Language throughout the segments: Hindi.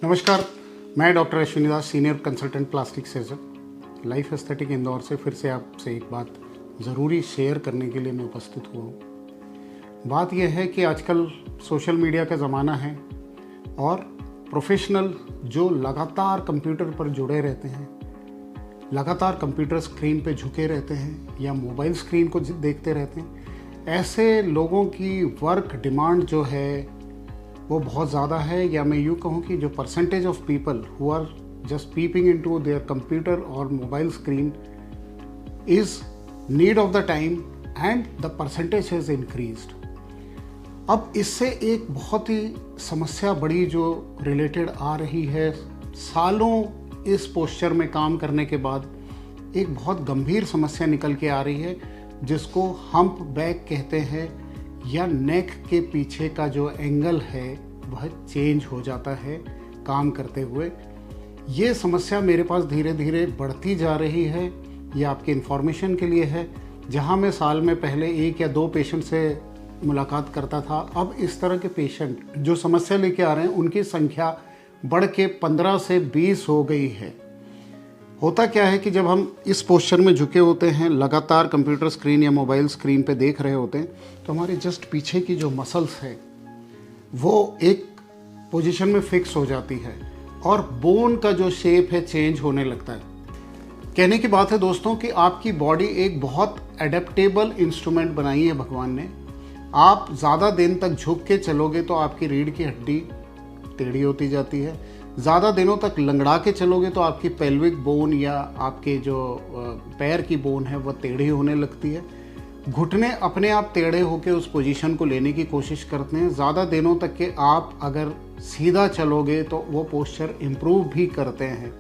नमस्कार, मैं doctor Ashwini Das, senior consultant plastic surgeon, life aesthetic Indore से फिर से आपसे एक बात ज़रूरी शेयर करने के लिए मैं उपस्थित हुआ हूँ। बात यह है कि आजकल सोशल मीडिया का ज़माना है और प्रोफेशनल जो लगातार कंप्यूटर पर जुड़े रहते हैं, लगातार कंप्यूटर स्क्रीन पे झुके रहते हैं या मोबाइल स्क्रीन को देखते रहते हैं, ऐसे लोगों की वर्क डिमांड जो है वो बहुत ज़्यादा है। या मैं यूँ कहूँ कि जो percentage of people who are just peeping into their computer और mobile screen is need of the time and the percentage has increased. अब इससे एक बहुत ही समस्या बड़ी जो रिलेटेड आ रही है, सालों इस पोस्चर में काम करने के बाद एक बहुत गंभीर समस्या निकल के आ रही है, जिसको हम्प बैक कहते हैं, या नेक के पीछे का जो एंगल है वह चेंज हो जाता है काम करते हुए। ये समस्या मेरे पास धीरे धीरे बढ़ती जा रही है। ये आपके इन्फॉर्मेशन के लिए है। जहाँ मैं साल में पहले 1 या 2 पेशेंट से मुलाकात करता था, अब इस तरह के पेशेंट जो समस्या लेके आ रहे हैं उनकी संख्या बढ़ के 15 से 20 हो गई है। होता क्या है कि जब हम इस पोस्चर में झुके होते हैं, लगातार कंप्यूटर स्क्रीन या मोबाइल स्क्रीन पे देख रहे होते हैं, तो हमारे जस्ट पीछे की जो मसल्स है वो एक पोजीशन में फिक्स हो जाती है और बोन का जो शेप है चेंज होने लगता है। कहने की बात है दोस्तों कि आपकी बॉडी एक बहुत एडेप्टेबल इंस्ट्रूमेंट बनाई है भगवान ने। आप ज़्यादा दिन तक झुक के चलोगे तो आपकी रीढ़ की हड्डी टेढ़ी होती जाती है। ज़्यादा दिनों तक लंगड़ा के चलोगे तो आपकी पेल्विक बोन या आपके जो पैर की बोन है वह टेढ़ी होने लगती है। घुटने अपने आप टेढ़े होकर उस पोजीशन को लेने की कोशिश करते हैं। ज़्यादा दिनों तक के आप अगर सीधा चलोगे तो वो पोस्चर इम्प्रूव भी करते हैं।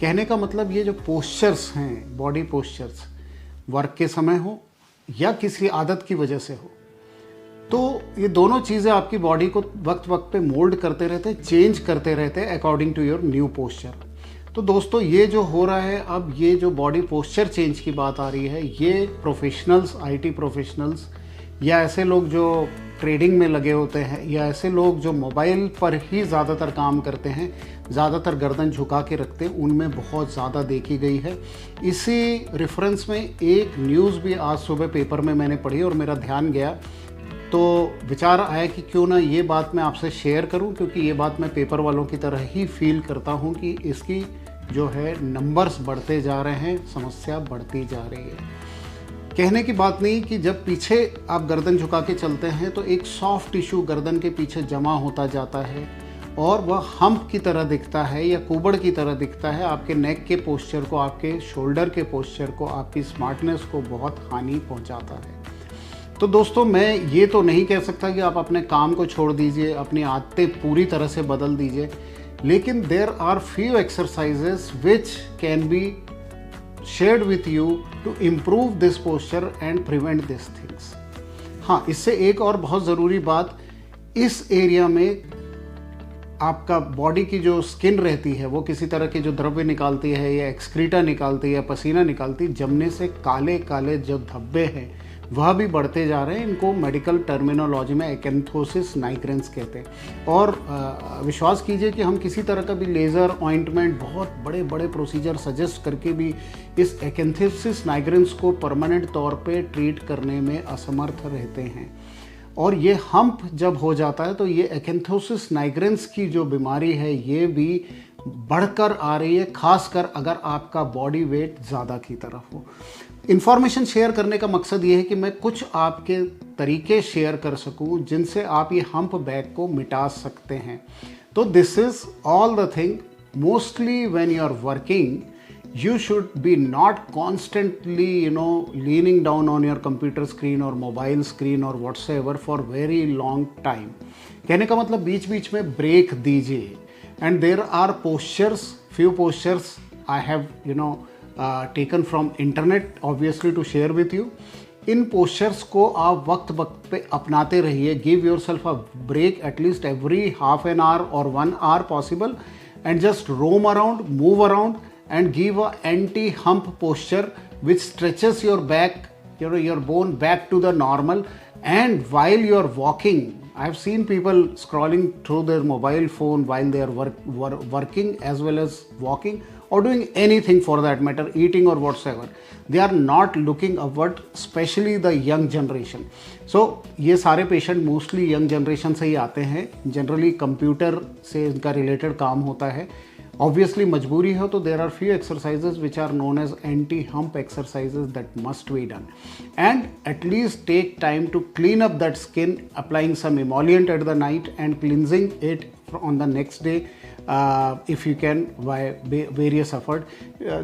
कहने का मतलब ये जो पोस्चर्स हैं, बॉडी पोस्चर्स, वर्क के समय हो या किसी आदत की वजह से हो, तो ये दोनों चीज़ें आपकी बॉडी को वक्त वक्त पे मोल्ड करते रहते हैं, चेंज करते रहते हैं according to your new posture. तो दोस्तों ये जो हो रहा है, अब ये जो बॉडी पोस्चर चेंज की बात आ रही है, ये प्रोफेशनल्स, आईटी प्रोफेशनल्स या ऐसे लोग जो ट्रेडिंग में लगे होते हैं या ऐसे लोग जो मोबाइल पर ही ज़्यादातर काम करते हैं, ज़्यादातर गर्दन झुका के रखते हैं, उनमें बहुत ज़्यादा देखी गई है। इसी रेफरेंस में एक न्यूज़ भी आज सुबह पेपर में मैंने पढ़ी और मेरा ध्यान गया, तो विचार आया कि क्यों ना ये बात मैं आपसे शेयर करूं, क्योंकि ये बात मैं पेपर वालों की तरह ही फील करता हूं कि इसकी जो है नंबर्स बढ़ते जा रहे हैं, समस्या बढ़ती जा रही है। कहने की बात नहीं कि जब पीछे आप गर्दन झुका के चलते हैं तो एक सॉफ्ट टिश्यू गर्दन के पीछे जमा होता जाता है और वह हम्प की तरह दिखता है या कुबड़ की तरह दिखता है। आपके नेक के पोस्चर को, आपके शोल्डर के पोस्चर को, आपकी स्मार्टनेस को बहुत हानि पहुँचाता है। तो दोस्तों मैं ये तो नहीं कह सकता कि आप अपने काम को छोड़ दीजिए, अपनी आदतें पूरी तरह से बदल दीजिए, लेकिन there are few exercises which can be shared with you to improve this posture and prevent this things. हाँ, इससे एक और बहुत ज़रूरी बात, इस एरिया में आपका बॉडी की जो स्किन रहती है वो किसी तरह के जो द्रव्य निकालती है या एक्सक्रीटा निकालती है या पसीना निकालती, जमने से काले काले जो धब्बे हैं वह भी बढ़ते जा रहे हैं। इनको मेडिकल टर्मिनोलॉजी में एकेंथोसिस नाइग्रेंस कहते हैं। और विश्वास कीजिए कि हम किसी तरह का भी लेज़र, ऑइंटमेंट, बहुत बड़े बड़े प्रोसीजर सजेस्ट करके भी इस एकेंथोसिस नाइग्रेंस को परमानेंट तौर पे ट्रीट करने में असमर्थ रहते हैं। और ये हम्प जब हो जाता है तो ये एकेंथोसिस नाइग्रेंस की जो बीमारी है ये भी बढ़कर आ रही है, खासकर अगर आपका बॉडी वेट ज़्यादा की तरफ हो। इन्फॉर्मेशन शेयर करने का मकसद ये है कि मैं कुछ आपके तरीके शेयर कर सकूं जिनसे आप ये हम्प बैक को मिटा सकते हैं। तो this is all the thing. Mostly when you are working you should be not constantly leaning down on your computer screen or mobile screen or whatsoever for very long time। कहने का मतलब बीच बीच में ब्रेक दीजिए। and there are postures, few postures I have taken from internet obviously to share with you। In postures को आप वक्त वक्त पे अपनाते रहिए। give yourself a break at least every half an hour or 1 hour possible and just roam around, move around and give a anti-hump posture which stretches your back, your bone back to the normal। and while you are walking, I have seen people scrolling through their mobile phone while they are working as well as walking or doing anything for that matter, eating or whatsoever. They are not looking upward, especially the young generation. So ये सारे पेशेंट मोस्टली यंग जनरेशन से ही आते हैं. जनरली कंप्यूटर से इनका रिलेटेड काम होता है. Obviously मजबूरी है तो there are few exercises which are known as anti-hump exercises that must be done, and at least take time to clean up that skin, applying some emollient at the night and cleansing it on the next day if you can by various effort,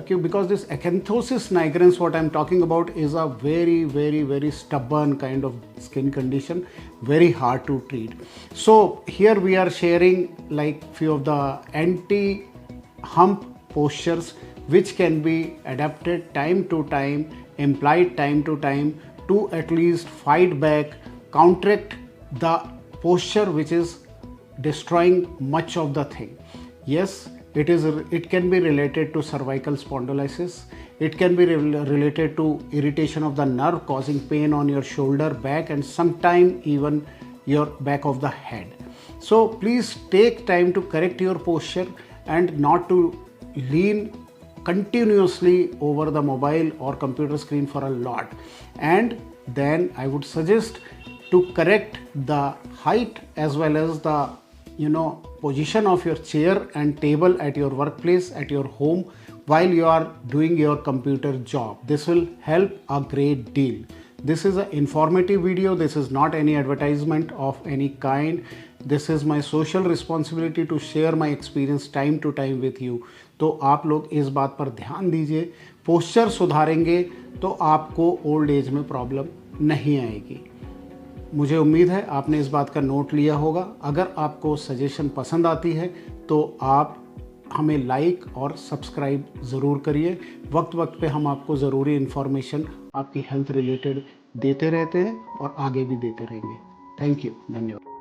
because this acanthosis nigrans what I'm talking about is a very stubborn kind of skin condition, very hard to treat. So here we are sharing like few of the anti-hump postures which can be adapted time to time, implied time to time, to at least fight back, counteract the posture which is destroying much of the thing. Yes, it can be related to cervical spondylosis. It can be related to irritation of the nerve causing pain on your shoulder, back, and sometime even your back of the head. So please take time to correct your posture and not to lean continuously over the mobile or computer screen for a lot. And then I would suggest to correct the height as well as the position of your chair and table at your workplace, at your home, while you are doing your computer job. This will help a great deal. This is an informative video. This is not any advertisement of any kind. This is my social responsibility to share my experience time to time with you. तो आप लोग इस बात पर ध्यान दीजिए. पोस्चर सुधारेंगे तो आपको ओल्ड एज में प्रॉब्लम नहीं आएगी. मुझे उम्मीद है आपने इस बात का नोट लिया होगा. अगर आपको सजेशन पसंद आती है तो आप हमें लाइक और सब्सक्राइब ज़रूर करिए. वक्त वक्त पे हम आपको ज़रूरी इन्फॉर्मेशन आपकी हेल्थ रिलेटेड देते रहते हैं और आगे भी देते रहेंगे. Thank you. धन्यवाद.